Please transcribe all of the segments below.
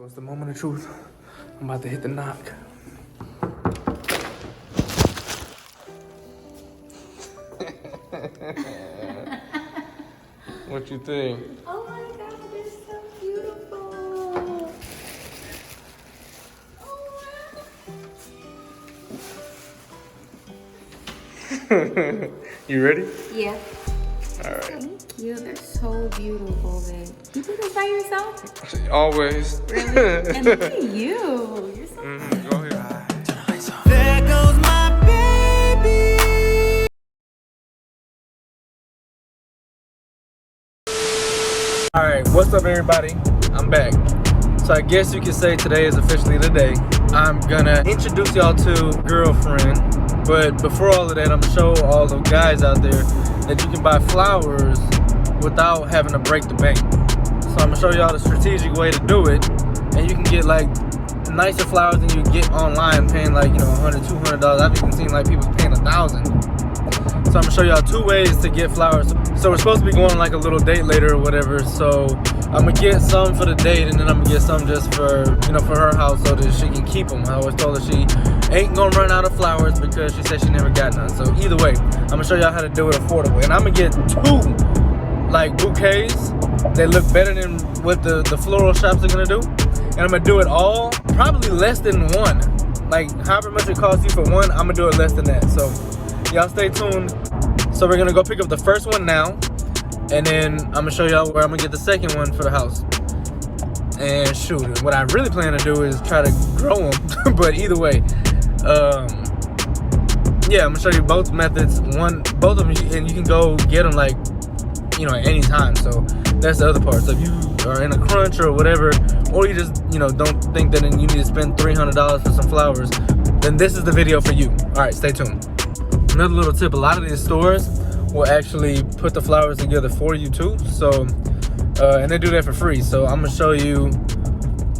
It's the moment of truth. I'm about to hit the knock. What you think? Oh my God, they're so beautiful. Oh wow. You ready? Yeah. All right. Thank you. They're so beautiful, babe. You do this by yourself? Always. Really? And look at you. You're so Go ahead. There goes my baby. All right, what's up, everybody? I'm back. So I guess you could say today is officially the day. I'm gonna introduce y'all to girlfriend, but before all of that, I'm gonna show all the guys out there that you can buy flowers without having to break the bank. So I'm gonna show y'all the strategic way to do it, and you can get like nicer flowers than you get online, paying like, you know, $100, $200. I've even seen like people paying $1,000. So I'm gonna show y'all 2 ways to get flowers. So we're supposed to be going on like a little date later or whatever. So I'm gonna get some for the date, and then I'm gonna get some just for, you know, for her house so that she can keep them. I always told her she ain't gonna run out of flowers because she said she never got none. So either way, I'm gonna show y'all how to do it affordable. And I'm gonna get 2 like bouquets that look better than what the floral shops are gonna do. And I'm gonna do it all probably less than 1. Like however much it costs you for 1, I'm gonna do it less than that. So y'all stay tuned. So we're gonna go pick up the first one now, and then I'm gonna show y'all where I'm gonna get the second one for the house. And shoot, what I really plan to do is try to grow them. But either way, yeah, I'm gonna show you both methods. Both of them, and you can go get them like, you know, at any time. So that's the other part. So if you are in a crunch or whatever, or you just, you know, don't think that you need to spend $300 for some flowers, then this is the video for you. All right, stay tuned. Another little tip, a lot of these stores will actually put the flowers together for you too. So, and they do that for free. So I'm gonna show you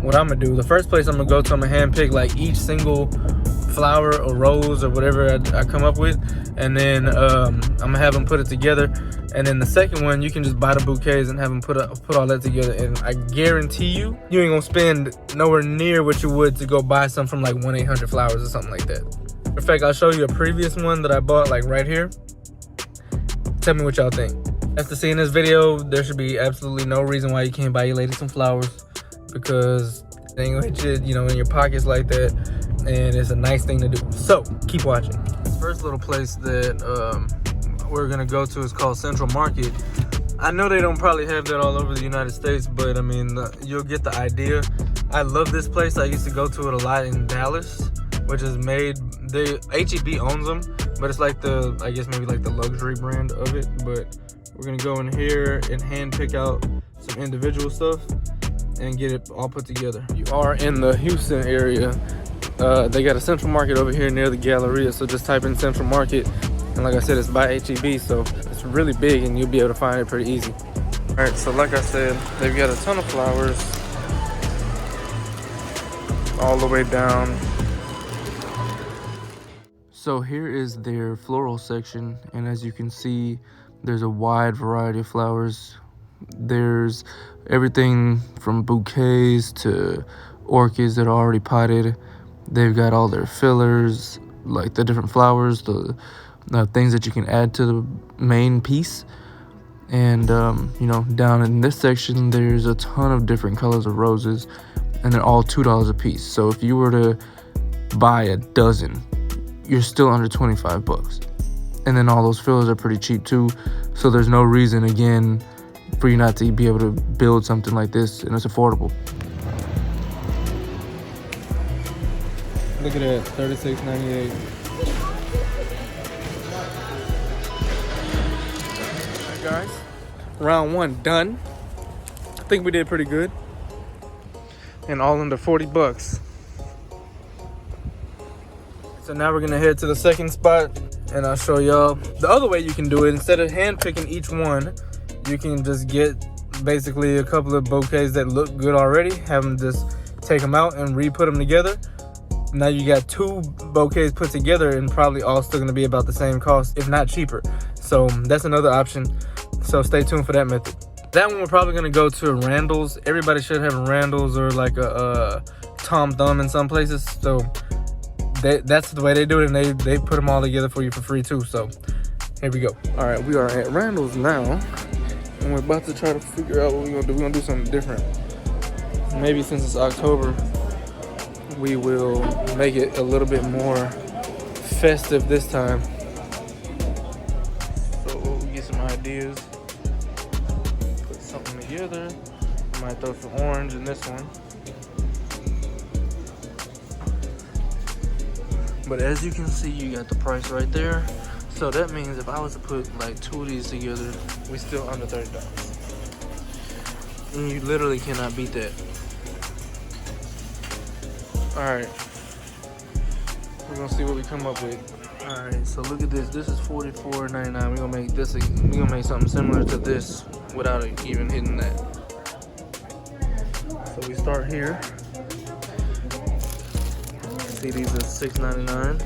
what I'm gonna do. The first place I'm gonna go to, I'm gonna hand pick like each single flower or rose or whatever I come up with. And then I'm gonna have them put it together. And then the second one, you can just buy the bouquets and have them put all that together. And I guarantee you ain't gonna spend nowhere near what you would to go buy some from like 1-800-Flowers or something like that. In fact, I'll show you a previous one that I bought like right here. Tell me what y'all think. After seeing this video, there should be absolutely no reason why you can't buy your lady some flowers, because they ain't gonna hit you know, in your pockets like that, and it's a nice thing to do. So keep watching. This first little place that we're gonna go to is called Central Market. I know they don't probably have that all over the United States, but I mean, you'll get the idea. I love this place. I used to go to it a lot in Dallas, which is made, HEB owns them, but it's like the, I guess maybe like the luxury brand of it. But we're gonna go in here and hand pick out some individual stuff and get it all put together. You are in the Houston area. They got a Central Market over here near the Galleria, so just type in Central Market, and like I said, it's by HEB, so it's really big and you'll be able to find it pretty easy. All right, so like I said, they've got a ton of flowers all the way down. So here is their floral section, and as you can see, there's a wide variety of flowers. There's everything from bouquets to orchids that are already potted. They've got all their fillers, like the different flowers, the things that you can add to the main piece. And you know, down in this section, there's a ton of different colors of roses, and they're all $2 a piece. So if you were to buy a dozen, you're still under 25 bucks. And then all those fillers are pretty cheap too. So there's no reason, again, for you not to be able to build something like this, and it's affordable. Look at that, $36.98. Alright guys, round 1 done. I think we did pretty good. And all under 40 bucks. So now we're gonna head to the second spot, and I'll show y'all the other way you can do it. Instead of hand picking each one, you can just get basically a couple of bouquets that look good already, have them just take them out and re-put them together. Now you got 2 bouquets put together, and probably all still gonna be about the same cost, if not cheaper. So that's another option. So stay tuned for that method. That one we're probably gonna go to a Randall's. Everybody should have a Randall's or like a Tom Thumb in some places. So that's the way they do it, and they put them all together for you for free too. So here we go. All right, we are at Randall's now, and we're about to try to figure out what we're gonna do. We're gonna do something different. Maybe since it's October, we will make it a little bit more festive this time. So we'll get some ideas, put something together. I might throw some orange in this one. But as you can see, you got the price right there. So that means if I was to put like 2 of these together, we still under $30. And you literally cannot beat that. Alright. We're gonna see what we come up with. Alright, so look at this. This is $44.99. We're gonna make this, we're gonna make something similar to this without even hitting that. So we start here. See, these are $6.99.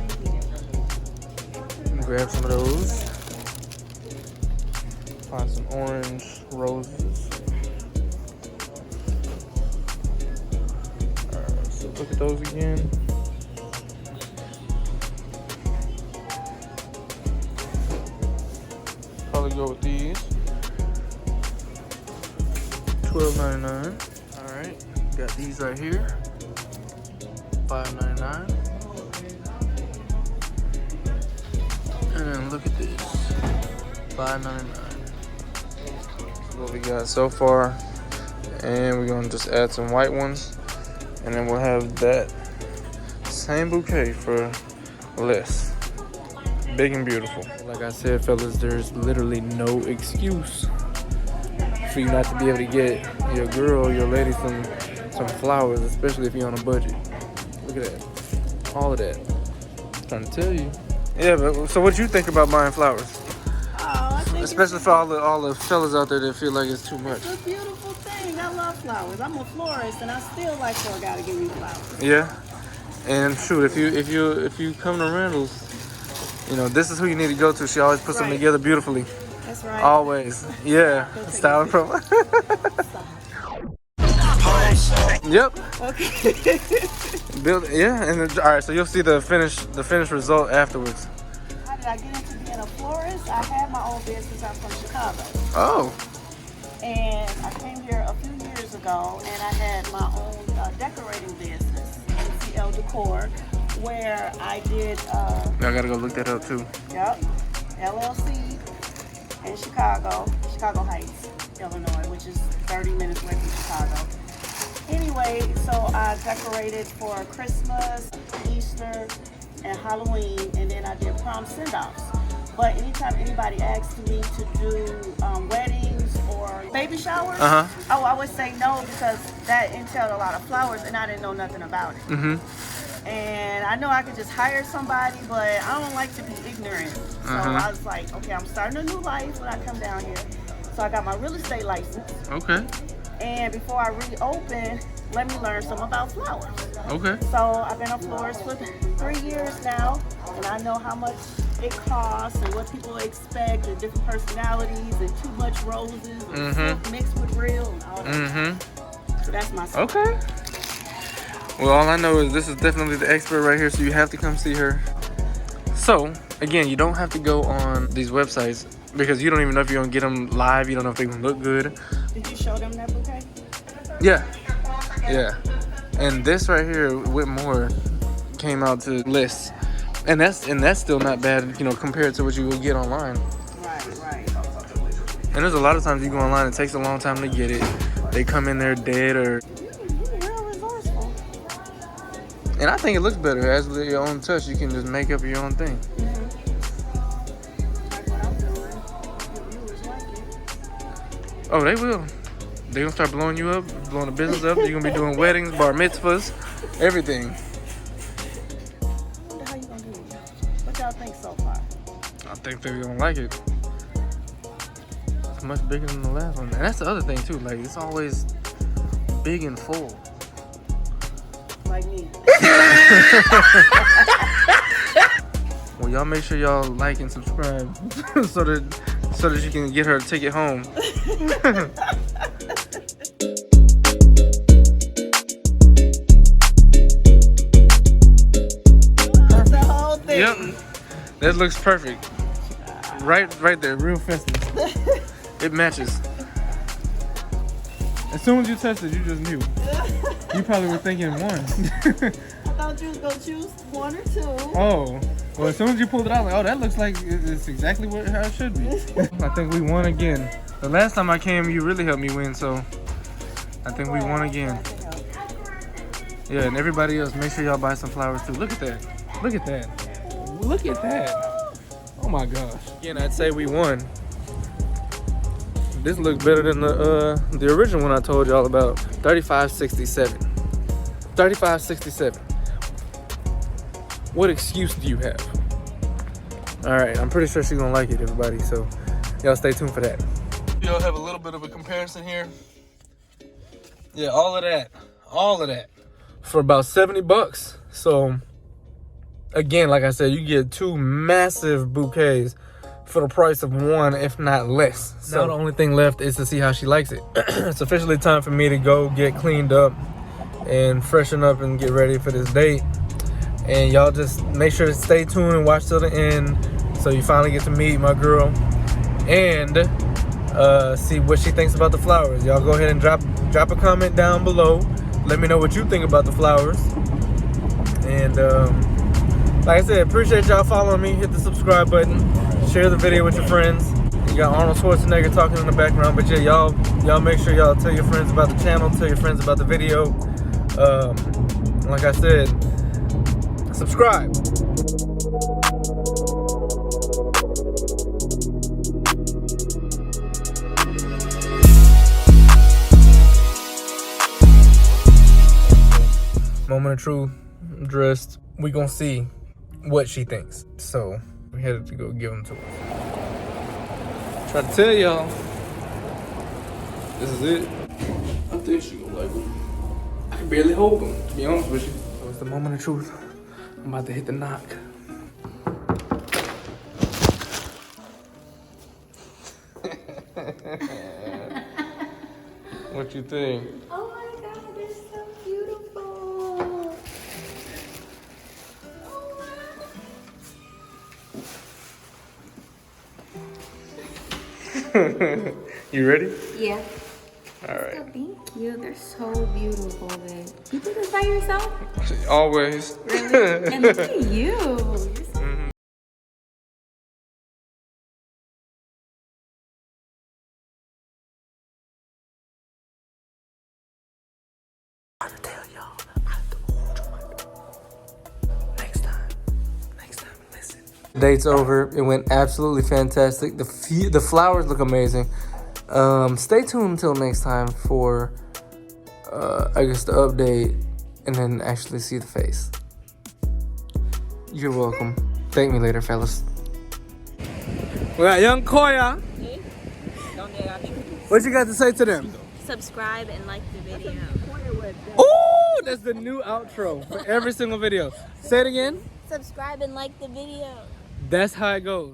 Grab some of those. Find some orange roses. Alright, so look at those again. Probably go with these. $12.99. Alright, got these right here. $5.99. And then look at this, $5.99. That's what we got so far. And we're gonna just add some white ones, and then we'll have that same bouquet for less. Big and beautiful. Like I said, fellas, there's literally no excuse for you not to be able to get your girl, your lady some flowers, especially if you're on a budget. Look at that, all of that. I'm trying to tell you. Yeah, but so what you think about buying flowers? Oh, I think Especially for all the fellas out there that feel like it's too much. it's a beautiful thing. I love flowers. I'm a florist, and I still like for a guy to give me flowers. Yeah, and shoot, if you come to Randall's, you know this is who you need to go to. She always puts them Right. together beautifully. That's right. Always, yeah. Style and promo. Yep. Okay. Build, yeah, and then, all right. So you'll see the finished result afterwards. How did I get into being a florist? I had my own business. I'm from Chicago. Oh. And I came here a few years ago, and I had my own decorating business, NCL Decor, where I did, I gotta go look that up too. yep, LLC in Chicago Heights, Illinois, which is 30 minutes away from Chicago. Anyway, so I decorated for Christmas, Easter, and Halloween, and then I did prom send-offs. But anytime anybody asks me to do weddings or baby showers, I would say no, because that entailed a lot of flowers, and I didn't know nothing about it. And I know I could just hire somebody, but I don't like to be ignorant. So I was like, okay, I'm starting a new life when I come down here. So I got my real estate license. Okay. And before I reopen, let me learn some about flowers. Okay. So I've been a florist for 3 years now, and I know how much it costs and what people expect, and different personalities, and too much roses, and silk mixed with real, and all that. So that's my story. Okay. Well, all I know is this is definitely the expert right here, so you have to come see her. So, again, you don't have to go on these websites because you don't even know if you're going to get them live. You don't know if they're going to look good. Did you show them that bouquet? Yeah. Yeah. And this right here, Whitmore, came out to list. And that's still not bad, you know, compared to what you will get online. Right. And there's a lot of times you go online, it takes a long time to get it. They come in there dead or... You're real resourceful. And I think it looks better. As with your own touch, you can just make up your own thing. Like what I'm doing. Your viewers like it. Oh, they will. They're gonna start blowing you up, blowing the business up. You're gonna be doing weddings, bar mitzvahs, everything. What the hell you gonna do? What y'all think so far? I think they're gonna like it. It's much bigger than the last one. And that's the other thing too, like it's always big and full. Like me. Well, y'all make sure y'all like and subscribe so that so that you can get her to take it home. That's the whole thing. Yep, that looks perfect. Right there, real festive. It matches. As soon as you touched it, you just knew. You probably were thinking one. I thought you was gonna choose one or two. Oh, well, as soon as you pulled it out, like, oh, that looks like it's exactly how it should be. I think we won again. The last time I came, you really helped me win, so I think we won again. Yeah, and everybody else, make sure y'all buy some flowers too. Look at that. Look at that. Look at that. Oh my gosh. Again, I'd say we won. This looks better than the original one I told y'all about. 3567. 3567. What excuse do you have? All right, I'm pretty sure she's gonna like it, everybody. So y'all stay tuned for that. Y'all have a little bit of a comparison here. Yeah, all of that for about 70 bucks. So again, like I said, you get 2 massive bouquets for the price of one, if not less. So now the only thing left is to see how she likes it. It's officially time for me to go get cleaned up and freshen up and get ready for this date. And y'all just make sure to stay tuned and watch till the end, so you finally get to meet my girl and see what she thinks about the flowers. Y'all go ahead and drop a comment down below. Let me know what you think about the flowers. And like I said, appreciate y'all following me. Hit the subscribe button. Share the video with your friends. You got Arnold Schwarzenegger talking in the background, but yeah, y'all make sure y'all tell your friends about the channel, tell your friends about the video. Like I said, subscribe. Moment of truth, dressed. We gonna see what she thinks. So we headed to go give them to her. Try to tell y'all, this is it. I think she gonna like them. I can barely hold them, to be honest with you. So it's the moment of truth. I'm about to hit the knock. What you think? Oh my god, they're so beautiful. You ready? Yeah. All right. Oh, thank you. They're so beautiful, babe. You did this by yourself? Always. Really? And look at you. You're so Date's over. It went absolutely fantastic. The flowers look amazing. Stay tuned until next time for I guess the update and then actually see the face. You're welcome. Thank me later, fellas. We got young Koya. What you got to say to them? subscribe and like the video. Oh, that's the new outro for every single video. Say it again. Subscribe and like the video. That's how it goes.